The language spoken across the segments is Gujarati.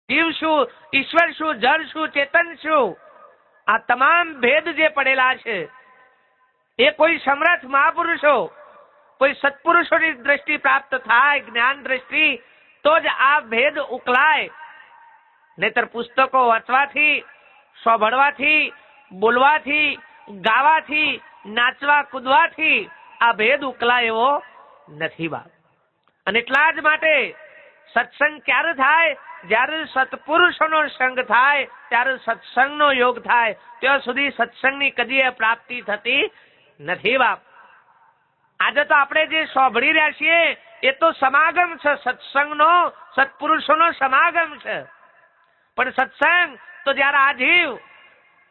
જીવ શું, ઈશ્વર શું, જળ શું, ચેતન શું, આ તમામ ભેદ જે પડેલા છે એ કોઈ સમર્થ મહાપુરુષો, કોઈ સત્પુરુષોની દ્રષ્ટિ પ્રાપ્ત થાય, જ્ઞાન દ્રષ્ટિ, તો જ આ ભેદ ઉકલાય. નહીતર પુસ્તકો વાંચવાથી, સાંભળવાથી, બોલવાથી, ગાવાથી, નાચવા કૂદવાથી આ ભેદ ઉકલાય એવો નથી બાપ. અને એટલા જ માટે સત્સંગ ક્યારે થાય? જ્યારે સત્પુરુષોનો સંગ થાય ત્યારે સત્સંગનો યોગ થાય. ત્યાં સુધી સત્સંગની કદી પ્રાપ્તિ થતી નથી બાપ. આજે તો આપણે જે સાંભળી રહ્યા છીએ એ તો સમાગમ છે સત્સંગનો, સત્પુરુષોનો સમાગમ છે. પણ સત્સંગ તો જયારે આ જીવ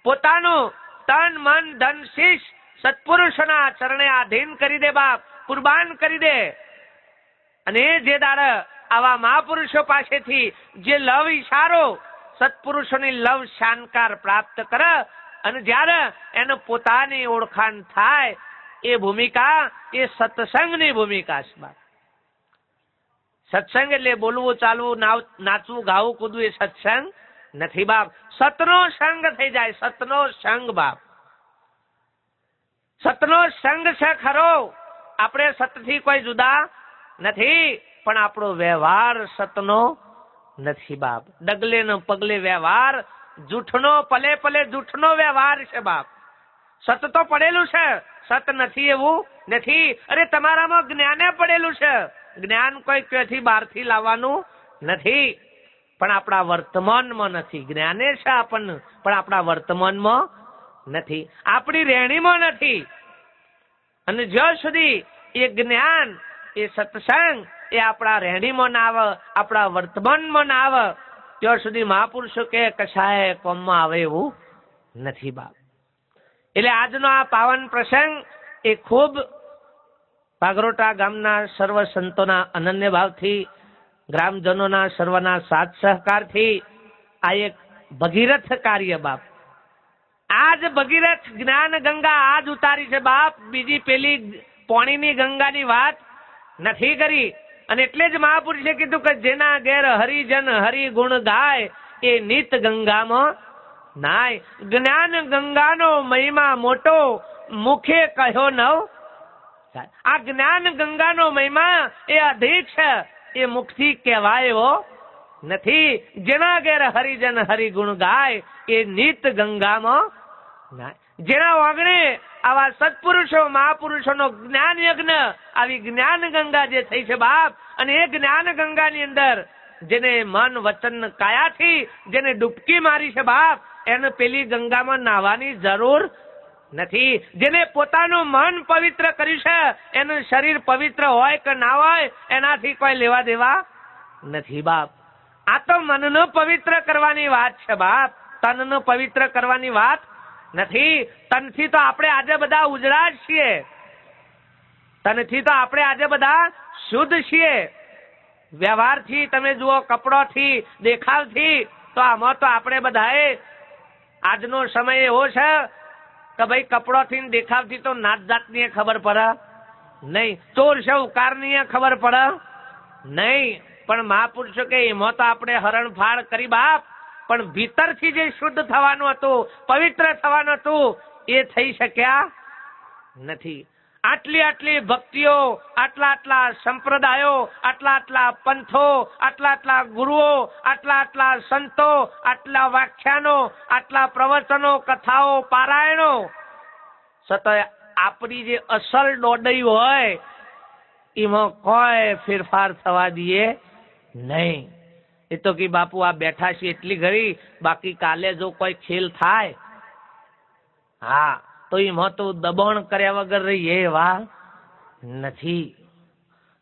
પોતાનું તન મન ધન શીશ સત્પુરુષોના ચરણે આધીન કરી દે બાપ, કુરબાન કરી દે, અને જે દાડે આવા મહાપુરુષો પાસેથી જે લવ ઈશારો સત્પુરુષોની લવ શાનકાર પ્રાપ્ત કરે, અને જ્યારે એને પોતાની ઓળખાણ થાય, એ ભૂમિકા એ સત્સંગની ભૂમિકા છે બાપ. સત્સંગ એટલે બોલવું, ચાલવું, નાચવું, ગાવું, કૂદવું એ સત્સંગ નથી બાપ. સતનો સંગ થઈ જાય, સતનો સંગ બાપ. સતનો સંગ છે ખરો, આપણે સતથી કોઈ જુદા નથી, પણ આપણો વ્યવહાર સતનો નથી બાપ. ડગલે ને પગલે વ્યવહાર જૂઠનો, પલે પલે જૂઠનો વ્યવહાર છે બાપ. સત તો પડેલું છે, સત નથી એવું નથી. અરે તમારામાં જ્ઞાને પડેલું છે, જ્ઞાન કોઈ ક્યાંથી બહારથી લાવવાનું નથી, પણ આપણા વર્તમાનમાં નથી. જ્ઞાને છે આપણને, પણ આપણા વર્તમાનમાં નથી, આપણી રહેણીમાં નથી. અને જ્યાં સુધી એ જ્ઞાન, એ સત્સંગ એ આપણા રહેણીમાં ના આવે, આપણા વર્તમાનમાં ના આવે, ત્યાં સુધી મહાપુરુષો કે કશાય કોમમાં આવે એવું નથી બાપ. એટલે આજનો આ પાવન પ્રસંગ એ ખૂબ ભાગરોટા ગામના સર્વ સંતોના અનન્ય ભાવથી, ગ્રામજનોના સર્વના સાથ સહકારથી આ એક ભગીરથ કાર્ય બાપ. આજ ભગીરથ જ્ઞાન ગંગા આજ ઉતારી છે બાપ. બીજી પેલી પાણીની ગંગાની વાત નથી કરી. અને એટલે જ મહાપુરુષે કીધું કે જેના ઘેર હરિજન હરિગુણ ગાય એ નિત ગંગામાં નાય. જ્ઞાન ગંગાનો મહિમા મોટો, મુખે કહ્યો નવ. આ જ્ઞાન ગંગાનો મહિમા એ અધિક છે, એ મુખથી કહેવાય એવો નથી. જેના ઘેર હરિજન હરિગુણ ગાય એ નિત ગંગામાં નાય. જેના વાગણે આવા સત્પુરુષો મહાપુરુષોનો જ્ઞાન યજ્ઞ, આવી જ્ઞાન ગંગા જે થઈ છે બાપ, અને એ જ્ઞાન ગંગાની અંદર જેને મન વચન કાયાથી જેને ડૂબકી મારી છે બાપ, એને પેલી ગંગામાં નાહવાની જરૂર નથી. જેને પોતાનું મન પવિત્ર કર્યું છે, એનું શરીર પવિત્ર હોય કે ના હોય એનાથી કોઈ લેવા દેવા નથી બાપ. આ તો મનનો પવિત્ર કરવાની વાત છે બાપ, તનનો પવિત્ર કરવાની વાત નથી. તનથી તો આપણે આજે બધા ઉજળા જ છીએ, તનથી તો આપણે આજે બધા શુદ્ધ છીએ. વ્યવહારથી તમે જુઓ, કપડોથી, દેખાવથી, તો આમાં તો આપણે બધાએ આજનો સમય એવો છે કે ભાઈ કપડોથી દેખાવથી તો નાત જાતની ખબર પડે નહીં, ચોર છે ઉકારની ખબર પડે નહીં. પણ મહાપુરુષો કે એમાં તો આપણે હરણફાળ કરી બાપ, પણ ભીતરથી જે શુદ્ધ થવાનું હતું, પવિત્ર થવાનું હતું, એ થઈ શક્યા નથી. આટલી આટલી ભક્તિઓ, આટલા આટલા સંપ્રદાયો, આટલા આટલા પંથો, આટલા આટલા ગુરુઓ, આટલા આટલા સંતો, આટલા વ્યાખ્યાનો, આટલા પ્રવચનો, કથાઓ, પારાયણો, છતાં આપણી જે અસલ ડોડઈ હોય એમાં કોઈ ફેરફાર થવા દઈએ નહીં. એ તો કે બાપુ આ બેઠા છે એટલી ઘડી, બાકી કાલે જો કોઈ ખેલ થાય, હા, તો એમાં તો દબાણ કર્યા વગર રહીએ એવા નથી.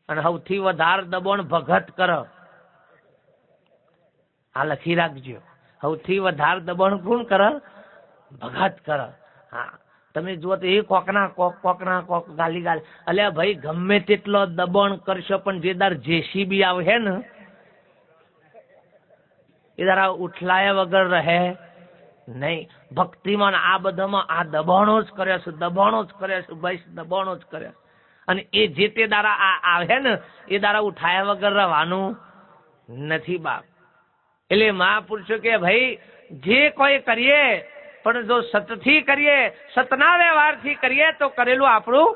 અને સૌથી વધારે દબાણ ભગત કરે, આ લખી રાખજો, સૌથી વધારે દબાણ કોણ કરે? ભગત કરે. હા, તમે જુઓ તો એ કોકના કોક ગાલી ગાલી. અલ્યા ભાઈ ગમે તેટલો દબાણ કરશો, પણ જે દાર જેસીબી આવે ને એ દારા ઉઠલાયા વગર રહે નહીં. ભક્તિમાં આ બધામાં આ દબાણો જ કર્યા છે, દબાણો જ કર્યા છે ભાઈ, દબાણો જ કર્યા. અને એ જે તે દારા આ આવે ને એ દારા ઉઠાયા વગર રહેવાનું નથી બાપ. એટલે મહાપુરુષો કે ભાઈ જે કોઈ કરીએ પણ જો સતથી કરીએ, સતના વ્યવહારથી કરીએ તો કરેલું આપણું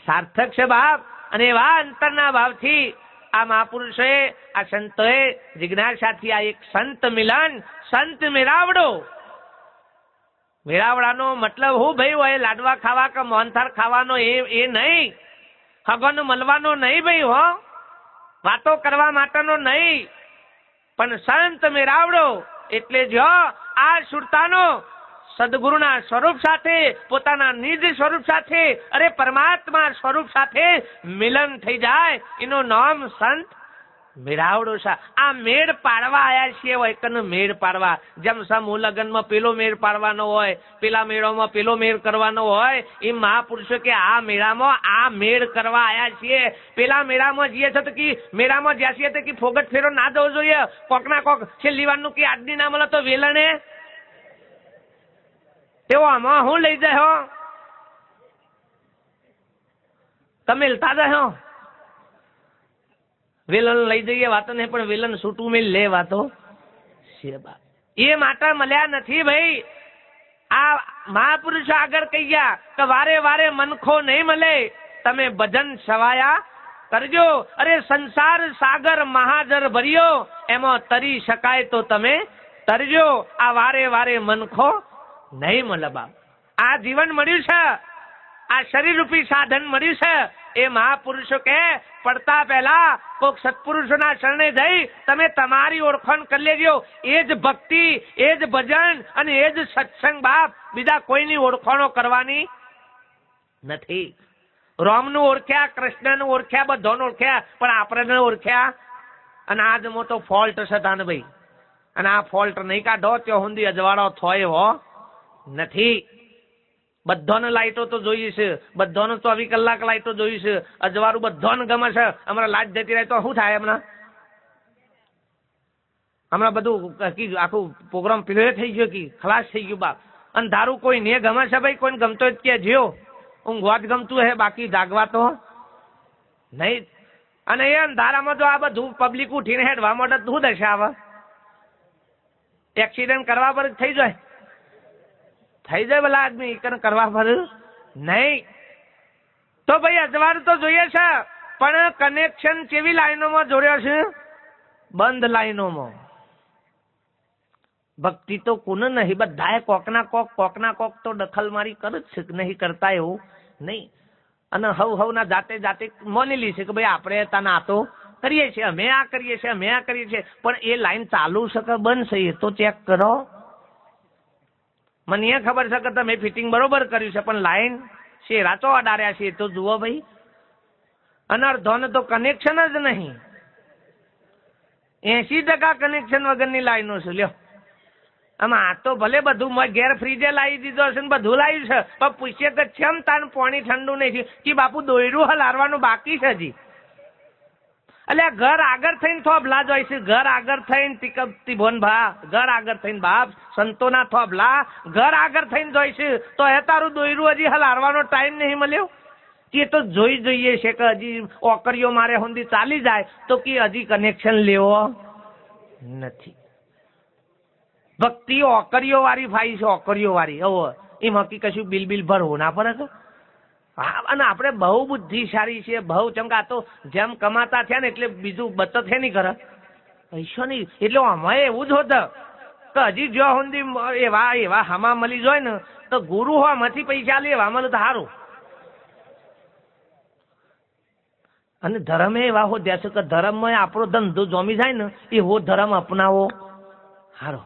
સાર્થક છે બાપ. અને એવા અંતરના ભાવથી આ મહાપુરુષોએ, આ સંતોએ જિજ્ઞાસાથી આ એક સંત મિલન, સંત મેળાવડો. મેળાવડાનો મતલબ હું ભાઈ હોય લાડવા ખાવા કે મોહનથાળ ખાવાનો એ નહીં, હગન મળવાનો નહીં ભાઈ હો, વાતો કરવા માટેનો નહીં, પણ સંત મેળાવડો એટલે જો આ સુરતાનો સદગુરુના સ્વરૂપ સાથે, પોતાના નિજ સ્વરૂપ સાથે, અરે પરમાત્મા સ્વરૂપ સાથે મિલન થઈ જાય, એનું નામ સંત મેળાવડો છે. આ મેળ પાડવા આયા છીએ હોય કને મેળ પાડવા. જેમ સમૂહ લગ્નમાં પેલો મેળ પાડવાનો હોય, પેલા મેળામાં પેલો મેળ કરવાનો હોય, એ મહાપુરુષો કે આ મેળામાં આ મેળ કરવા આયા છીએ. પેલા મેળામાં જઈએ છે તો કે મેળામાં જ્યાં છીએ તો કે ફોગટ ફેરો ના જવો જોઈએ. કોક ના કોક છેલ્લી વારનું કે આજની ના મળે તો વેલણે તેઓ આમાં હું લઈ જાય હો, તમે લતા જાય હો. વેલણ લઈ જઈએ વાતો નહીં, પણ વેલણ છૂટું મેં લે વાતો એ માટે મળ્યા નથી ભાઈ. આ મહાપુરુષો આગળ કહી ગયા કે વારે વારે મનખો નહીં મળે, તમે ભજન સવાયા કરજો. અરે સંસાર સાગર મહાજર ભર્યો, એમાં તરી શકાય તો તમે તરજો. આ વારે વારે મનખો નહીં મળે બાપ. આ જીવન મળ્યું છે, આ શરીર રૂપી સાધન મળ્યું છે. એ મહાપુરુષો કે પડતા પહેલા કોઈક સત્પુરુષોના શરણે જઈ તમે તમારી ઓળખાણ કરી લેજો. એ જ ભક્તિ, એ જ ભજન અને એ જ સત્સંગ બાપ. બીજા કોઈની ઓળખાણો કરવાની નથી. રામનું ઓળખ્યા, કૃષ્ણનું ઓળખ્યા, બધાને ઓળખ્યા, પણ આપણે ઓળખ્યા. અને આજ મોટો ફોલ્ટ છે તાન ભાઈ. અને આ ફોલ્ટ નહીં કાઢો ત્યાં સુધી અજવાળો થોય હો નથી. બધાને લાઈટો તો જોઈએ છે, બધાને 24 કલાક લાઈટો જોઈએ છે, અજવાળું બધાને ગમે છે. અમારા લાઈટ જતી રહે તો શું થાય? હમણાં બધું આખું પ્રોગ્રામ પીલો થઈ ગયો કે ખલાસ થઈ ગયું બાપ. અંધારું કોઈ ને ગમે છે ભાઈ, કોઈને ગમતો જ કે જ્યો ઊંઘવા જ ગમતું હે, બાકી જાગવા તો નહીં. અને એ અંધારામાં જો આ બધું પબ્લિક ઉઠીને હેડવા માટે શું દશા આવે? એક્સિડન્ટ કરવા પર થઈ જાય, થઈ જાય ભલા આદમી કરવા પર નહીં. તો ભાઈ અજવાળું તો જોઈએ છે, પણ કનેક્શન કેવી લાઈનોમાં જોડ્યો છે? બંધ લાઈનોમાં. ભક્તિ તો કોને નહીં, બધાએ કોકના કોક તો દખલમારી કરે જ છે, નહીં કરતા એવું નહીં. અને હવના જાતે જાતે માનેલી છે કે ભાઈ આપણે તાના આ તો કરીએ છીએ, અમે આ કરીએ છીએ, અમે આ કરીએ છીએ. પણ એ લાઈન ચાલુ છે કે બંધ છે એ તો ચેક કરો. મને એ ખબર છે કે તમે ફિટિંગ બરોબર કર્યું છે, પણ લાઈન શેરા તો અડાર્યા છે એ તો જુઓ ભાઈ. અને અડધોને તો કનેક્શન જ નહીં. 80% કનેક્શન વગરની લાઈનો છે. લ્યો આમાં આ તો ભલે બધું ઘેર ફ્રીજે લાવી દીધો છે ને બધું લાવ્યું છે, પણ પૂછીએ કે કેમ તાન પાણી ઠંડુ નહીં કે બાપુ દોયરું હલારવાનું બાકી છે હજી. એટલે ઘર આગળ થઈને થોભલા જોઈ છે, ઘર આગળ થઈને તિભોન ભા, ઘર આગળ થઈને બાપ સંતોના થોભલા ઘર આગળ થઈને જોઈ છે, તો એ તારું દોયરું હજી હલારવાનો ટાઈમ નહીં મળ્યો કે તો જોઈ જોઈએ છે કે હજી ઓકરીઓ મારે સુધી ચાલી જાય તો કે હજી કનેક્શન લેવો નથી. ભક્તિ ઓકરીઓ વાળી ભાઈ છે, ઓકરીઓ વાળી. હવે એમાં કશું બિલ ભરવું ના પડે. અને આપણે બહુ બુદ્ધિશાળી છીએ, બહુ ચમકા. તો જેમ કમાતા થયા ને એટલે બીજું બચત છે નહીં કરે પૈસો નહીં. એટલે અમે એવું જ હોત કે હજી જો સુધી એવા હામા મળી જાય ને તો ગુરુ હો માંથી પૈસા લેવા મળે તો સારું. અને ધર્મ એવા હોદ્યા છે કે ધર્મમાં આપણો ધંધો જોમી જાય ને એવો ધર્મ અપનાવો સારો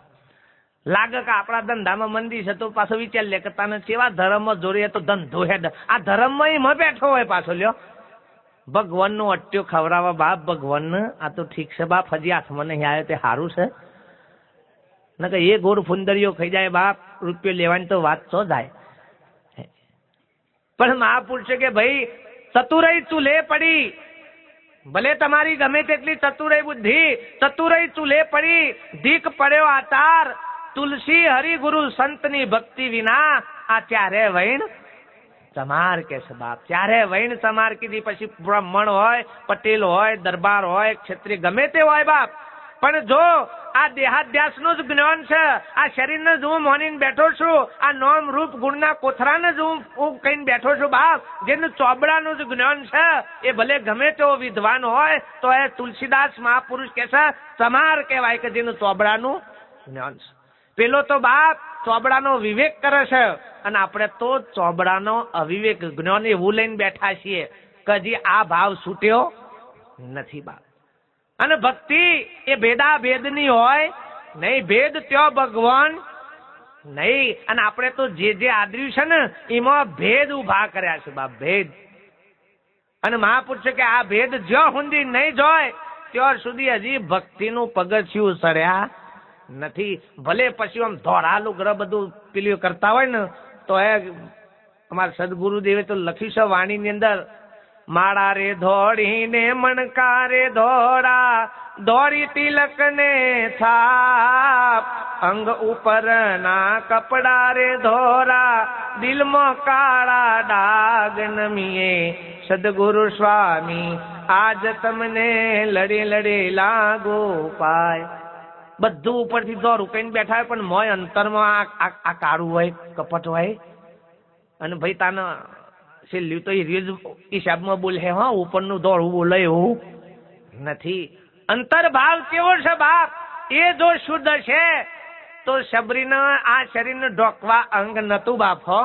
લાગે. કે આપણા ધંધામાં મંદી છે તો પાછો વિચાર લે કે તને કેવા ધર્મમાં જોડીએ તો ધંધો હેડ. આ ધર્મમાં એમાં બેઠો હોય પાછો. લ્યો ભગવાનનો અટ્યો ખવડાવવા બાપ ભગવાન. આ તો ઠીક છે બાપ, હજી હાથમાં નહીં આવ્યો તે સારું છે. ને કે એ ગોળ ફુંદરીઓ ખાઈ જાય બાપ, રૂપિયો લેવાની તો વાત તો જાય. પણ મહાપુરુષે કે ભાઈ ચતુરાઈ ચૂલે પડી, ભલે તમારી ગમે તેટલી ચતુરાઈ બુદ્ધિ, ચતુરાઈ ચૂલે પડી, ધીક પડ્યો આચાર, તુલસી હરિગુરુ સંતની ભક્તિ વિના આ ચારે વૈણ સમાર કે છે બાપ. ચારે વૈણ સમાર કીધી પછી બ્રાહ્મણ હોય, પટેલ હોય, દરબાર હોય, ક્ષત્રિય ગમે તે હોય બાપ, પણ જો આ દેહાધ્યાસનું જ જ્ઞાન છે, આ શરીરને જ હું માનીને બેઠો છું, આ નામ રૂપ ગુણના કોથરાને જ હું કહીને બેઠો છું બાપ, જેનું ચોબડાનું જ જ્ઞાન છે, એ ભલે ગમે તેવો વિદ્વાન હોય તો એ તુલસીદાસ મહાપુરુષ કે છે ચમાર કહેવાય કે જેનું ચોબડાનું જ્ઞાન છે. પેલો તો બાપ ચોબડાનો વિવેક કરે છે અને આપણે તો ચોબડાનો અવિવેક જ્ઞાન એવું લઈને બેઠા છીએ કે હજી આ ભાવ છૂટ્યો નથી બાપ. અને ભક્તિ એ ભેદા ભેદની હોય નહીં, ભેદ ત્યો ભગવાન નહીં. અને આપણે તો જે આદર્યું છે ને એમાં ભેદ ઉભા કર્યા છે બાપ, ભેદ. અને મહાપુરુષે કે આ ભેદ જ્યાં સુધી નહીં જોય ત્યાં સુધી હજી ભક્તિનું પગથિયું સર્યા નથી. ભલે પછી આમ ધોળા લુગડા બધું પેલું કરતા હોય ને તો એ અમારા સદગુરુદેવે તો લખ્યું છે વાણીની અંદર, માળા રે ધોળીને મણકા રે ધોળા, દોરી તિલક ને છાપ, અંગ ઉપર ના કપડા રે ધોરા, દિલમાં કાળા ડાગ નમીએ, સદગુરુ સ્વામી આજ તમને લડે લડે લાગો પાય. બધું ઉપરથી દોરું કઈ બેઠા હોય પણ મોય અંતરમાં આ કાળું હોય, કપટ હોય. અને ભાઈ તાના છેલ્લું તો એ રીજ હિસાબમાં બોલે હા, ઉપરનું દોડવું બોલે એવું નથી. અંતરભાવ કેવો છે બાપ, એ જો શુદ્ધ છે તો શબરીના આ શરીરને ઢોકવા અંગ નતું બાપ. હો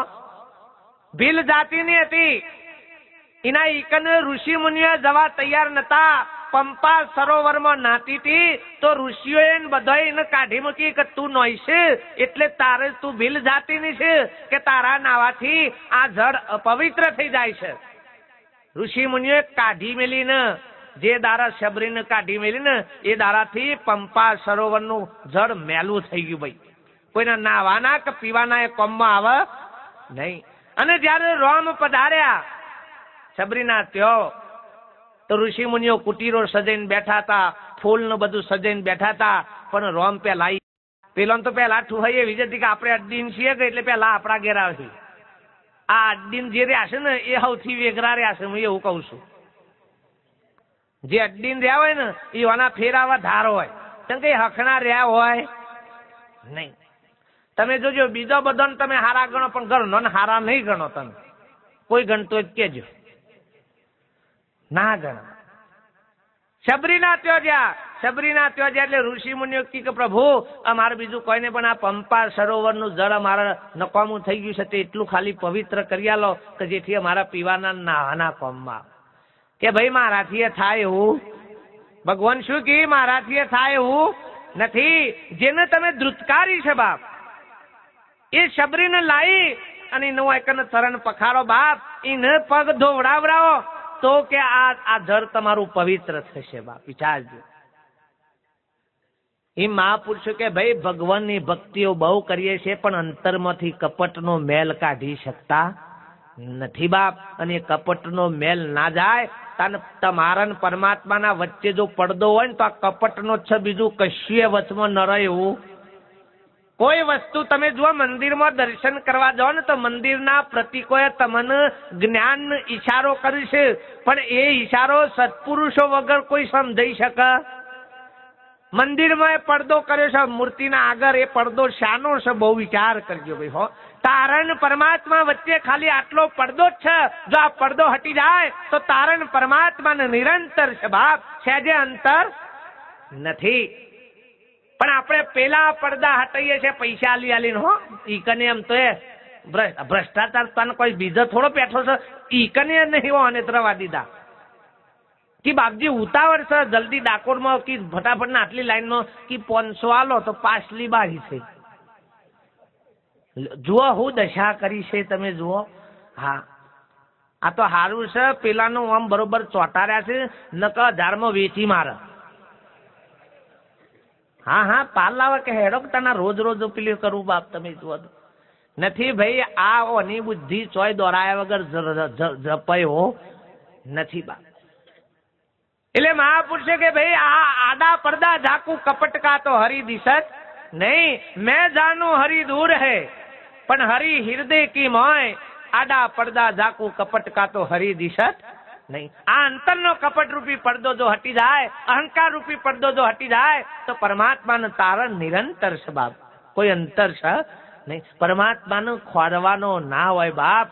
ભીલ જાતિની હતી, એના ઈકન ઋષિ મુનિઓ જવા તૈયાર નતા. પંપા સરોવરમાં નાતી હતી તો ઋષિઓએ બધા એને કાઢી મૂકી કે તું નોઈશ એટલે તારે તું ભીલ જાતિની છે કે તારા નાવાથી આ જળ અપવિત્ર થઈ જાય છે. ઋષિ મુનિઓએ કાઢી મેલીને જે દારા શબરીને કાઢી મેલીને એ દારાથી પંપા સરોવરનું જળ મેલું થઈ ગયું ભાઈ. કોઈના નાવાના કે પીવાના એ કોમમાં આવે નહીં. અને જયારે રોમ પધાર્યા શબરીના ત્યો તો ઋષિ મુનિઓ કુટીરો સજાઈને બેઠા હતા, ફૂલ નું બધું સજાઈને બેઠા હતા. પણ રોમ પેલા પેલો તો પેલા ઠુહાઈએ વિજય કે આપણે અડ્ડીન છીએ કે એટલે પેલા આપણા ઘેર આવે. આ અડ્ડીન જે રહ્યા છે ને એ સૌથી વેગરા રહ્યા છે, હું એવું કઉ છું. જે અડ્ડીન રહ્યા હોય ને એ વાના ફેરાવા ધાર હોય, કેમ કે હખણા રહ્યા હોય નહીં. તમે જોજો બીજો બધો તમે હારા ગણો પણ ઘરનો હારા નહીં ગણો. તમે કોઈ ગણતો જ કેજો ના ગણા. શબરીના ત્યો જ્યાં એટલે ઋષિ મુનિઓ કે પ્રભુ અમારે બીજું કોઈ નહીં પણ આ પંપા સરોવરનું જળ અમારા નકામું થઈ ગયું છે તે એટલું ખાલી પવિત્ર કરી આલો કે જેથી અમારા પીવાના નાવાના કોમમાં. કે ભાઈ મારાથી થાય એવું ભગવાન શું કે મારાથી થાય એવું નથી. જેને તમે ધ્રુતકારી છે બાપ એ શબરીને લાવી અને એનું એકને ચરણ પખારો બાપ, એને પગ ધોવડાવડાવો તો કે આ જળ તમારું પવિત્ર થશે બાપ. વિચારજો. એ મહાપુરુષો કે ભાઈ ભગવાનની ભક્તિઓ બહુ કરીએ છીએ પણ અંતરમાંથી કપટનો મેલ કાઢી શકતા નથી બાપ. અને એ કપટનો મેલ ના જાય તમારા પરમાત્માના વચ્ચે જો પડદો હોય ને તો આ કપટનો છે, બીજું કશું વચમાં ન રહે એવું કોઈ વસ્તુ. તમે જુઓ મંદિરમાં દર્શન કરવા જાઓ ને તો મંદિરના પ્રતિકોએ તમને જ્ઞાન ઈશારો કર્યો છે પણ એ ઈશારો સત્પુરુષો વગર કોઈ સમજાઈ શકે. મંદિરમાં એ પડદો કર્યો છે મૂર્તિના આગળ, એ પડદો શાનો છે બહુ વિચાર કરજો ભાઈ. હો તારણ પરમાત્મા વચ્ચે ખાલી આટલો પડદો જ છે. જો આ પડદો હટી જાય તો તારણ પરમાત્માને નિરંતર છે બાપ, સહેજે અંતર નથી. પણ આપણે પેલા પડદા હટાઈએ છીએ પૈસા આલી આલીને. હો ઈ કને એમ તો એ ભ્રષ્ટાચાર તને કોઈ બીજો થોડો બેઠો છે, ઈ કને નહીં હો અને રવા દીધા કે બાપજી ઉતાવળ છે જલ્દી ડાકોરમાં કે ફટાફટ ના આટલી લાઈનમાં કે 500 આલો તો પાછલી બારી છે. જુઓ હું દશા કરી છે તમે જુઓ. હા આ તો સારું છે પેલાનું આમ બરોબર ચોટાર્યા છે નક 1000માં વેચી મારે. હા પાલ લાવે કે હેડો તના રોજ રોજ પેલું કરવું બાપ. તમે જુઓ નથી ભાઈ આ ઓની બુદ્ધિ ચોય દોરાયા વગર જપાયો નથી બાપ. એટલે મહાપુરુષે કે ભાઈ આ આડા પડદા ઝાકુ કપટ કા તો હરી દિશત નહીં, મેં જાનું હરી દૂર હૈ પણ હરી હૃદય કી મોય. આડા પડદા ઝાકુ કપટ કા તો હરી દિશત નહીં. આ અંતરનો કપટ રૂપી પડદો જો હટી જાય, અહંકાર રૂપી પડદો જો હટી જાય તો પરમાત્માનું તારણ નિરંતર છે બાપ. કોઈ અંતર છે નહીં. પરમાત્માનું ખોરવાનો ના હોય બાપ.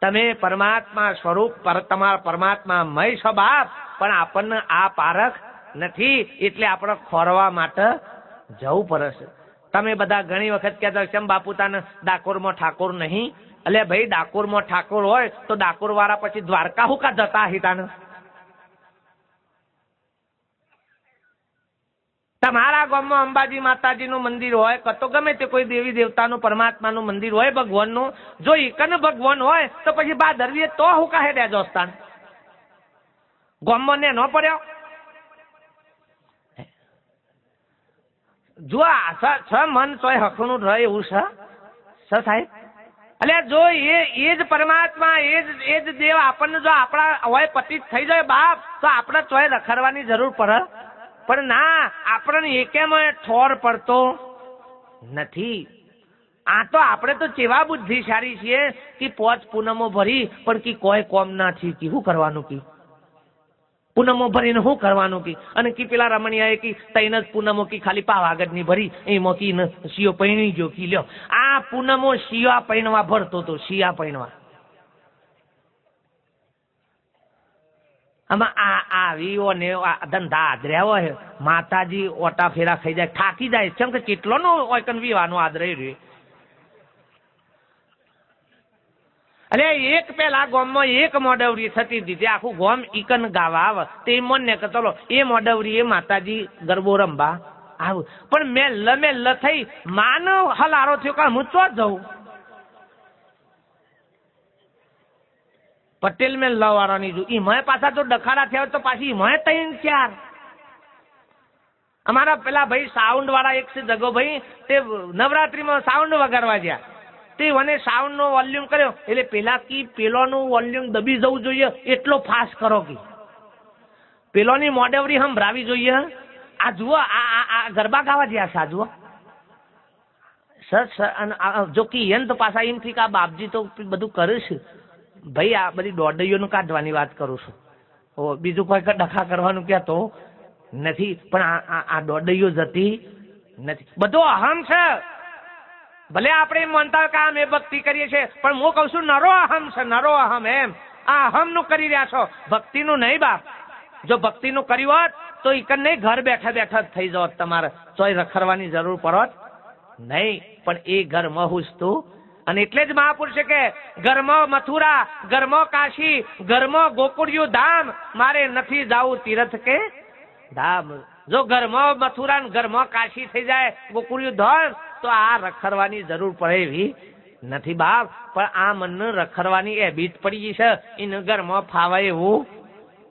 તમે પરમાત્મા સ્વરૂપ તમારા પરમાત્મામય છો બાપ, પણ આપણને આ પારખ નથી એટલે આપણે ખોરવા માટે જવું પડે છે. તમે બધા ઘણી વખત કહેતા કેમ બાપુ તાને ડાકોરમાં ઠાકોર નહીં? એટલે ભાઈ ડાકોરમાં ઠાકોર હોય તો ડાકોર વાળા પછી દ્વારકા હું કા જતા હિતાને? તમારા ગામમાં અંબાજી માતાજીનું મંદિર હોય કતો ગમે તે કોઈ દેવી દેવતાનું પરમાત્માનું મંદિર હોય ભગવાનનું, જો એકન ભગવાન હોય તો પછી ભાદરવીએ તો હું કાહે દેજો સ્થાન ગામમાં ને ન પડ્યો? જો છ મન ચોય હકનું રહે એવું છે સાહેબ. એટલે જો એ જ પરમાત્મા એ જ દેવ આપણને જો આપણા હોય પતિત થઈ જાય બાપ તો આપણે ચોય રખડવાની જરૂર પડે? પણ ના, આપણને એકેમાં ઠોર પડતો નથી. આ તો આપણે તો કેવા બુદ્ધિશાળી છીએ કે પોચ પૂનમો ભરી પણ કી કોઈ કોમ ના થી કી શું કરવાનું કી પૂનમો ભરીને શું કરવાનું કી? અને કી પેલા રમણીયાએ કી તૈન જ પૂનમો કી ખાલી પાવાગઢ ની ભરી એમાં કી શિયો પૈણી ગયો કી લ્યો. આ પૂનમો શિયા પૈણવા ભરતો તો શિયા પૈણવા. આમાં આવીઓ ને ધંધા આદર્યા હોય માતાજી ઓટા ફેરા ખાઈ જાય થાકી જાય કેમ કે કેટલો નો ઓયકન વિવાનો આદરે રે. અરે એક પેલા ગામમાં એક મોડવરી થતી હતી આખું ગામ ઈકન ગાવા આવે તે મને કે ચલો એ મોડવરી એ માતાજી ગરબો રંબા આવું. પણ મેલ થઈ માનવ હલારો થયો કે હું ચો જઉં પટેલ મેં લવાળાની જો એમાં પાછા તો ડખાડા થયા તો પાછી એમાં 3-4 અમારા પેલા ભાઈ સાઉન્ડ વાળા એક છે જગો ભાઈ તે નવરાત્રીમાં સાઉન્ડ વગાડવા ગયા તે મને સાઉન્ડ નો વોલ્યુમ કર્યો એટલે પેલા કી પેલોનું વોલ્યુમ દબી જવું જોઈએ એટલો ફાસ્ટ કરો કે પેલોની મોડેવરી સંભળાવી જોઈએ. આ જુઓ આ ગરબા ગાવા ગયા છે. આ જુઓ સર જો કે એમ તો પાછા એમ થી કે આ બાપજી તો બધું કરે છે ભાઈ. આ બધી દોડડીઓનું કાઢવાની વાત કરું છું. બીજું કોઈ ડખા કરવાનું કહેતો નથી. પણ આ દોડડીઓ જતી નથી. બધો અહમ છે. ભલે આપણે એમ માનતા કે અમે ભક્તિ કરીએ છીએ પણ હું કઉ છું નરો અહમ છે. નરો અહમ એમ આ અહમ નું કરી રહ્યા છો, ભક્તિનું નહીં બાપ. જો ભક્તિનું કર્યું હોત તો ઈકન નહીં ઘર બેઠા બેઠા જ થઈ જાવ. તમારે ચોય રખડવાની જરૂર પડત નહીં. પણ એ ઘરમાં હુસતું અને એટલે જ મહાપુરુષે કે ઘરમાં મથુરા, ઘરમાં કાશી, ઘરમાં ગોકુળિયું ધામ, મારે નથી જાવું તીર્થ કે ધામ. જો ઘરમાં મથુરા ને ઘરમાં કાશી થઈ જાય ગોકુળિયું ધામ તો આ રખડવાની જરૂર પડે એવી નથી બાપ. પણ આ મનને રખડવાની હેબિટ પડી ગઈ છે. એને ઘરમાં ફાવાય એવું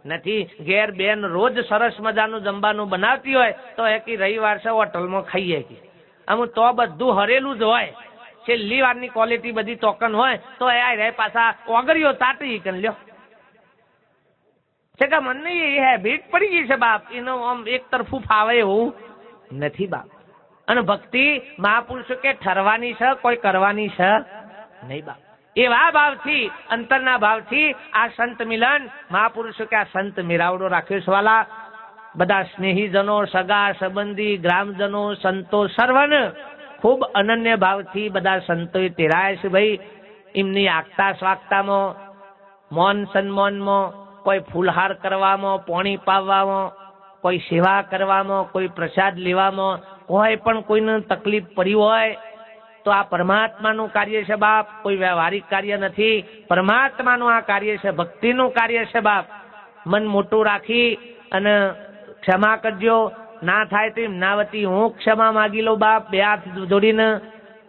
નથી. ઘેર બેન રોજ સરસ મજાનું જમવાનું બનાવતી હોય તો એ કે રવિવાર છે હોટલમાં ખાઈએ કે આમ તો બધું હરેલું જ હોય. છેલ્લી વારની ક્વોલિટી બધી ટોકન હોય તો એ પાછા ઓગળ્યો તાટી કન લ્યો છે કે મને એ હેબિટ પડી ગઈ છે બાપ. એનો આમ એક તરફું ફાવે એવું નથી બાપ. અને ભક્તિ મહાપુરુષો કે ઠરવાની છે, કોઈ કરવાની છે નહીં બાપ. એવા ભાવથી અંતરના ભાવથી આ સંત મિલન મહાપુરુષો કે આ સંત મેરાવડો રાખ્યો છે વાલા. બધા સ્નેહીજનો, સગા સંબંધી, ગ્રામજનો, સંતો સર્વને ખૂબ અનન્ય ભાવથી બધા સંતોએ તેરાય છે ભાઈ. એમની આગતા સ્વાગતામાં, મૌન સન્માનમાં, કોઈ ફૂલહાર કરવામાં, પોણી પાવવામાં, કોઈ સેવા કરવામાં, કોઈ પ્રસાદ લેવામાં, કોઈ પણ કોઈને તકલીફ પડી હોય તો આ પરમાત્માનું કાર્ય છે બાપ. કોઈ વ્યવહારિક કાર્ય નથી. પરમાત્માનું આ કાર્ય છે, ભક્તિનું કાર્ય છે બાપ. મન મોટું રાખી અને ક્ષમા કરજો. ના થાય તો એમના વતી હું ક્ષમા માગી લઉં બાપ. 2 હાથ જોડીને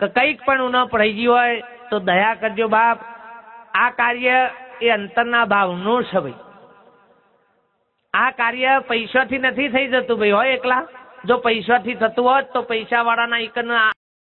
કંઈક પણ ન પડી ગયું હોય તો દયા કરજો બાપ. આ કાર્ય એ અંતરના ભાવનું છે ભાઈ. આ કાર્ય પૈસાથી નથી થઈ જતું ભાઈ. હોય એકલા જો પૈસાથી થતું હોત તો પૈસા વાળાના એક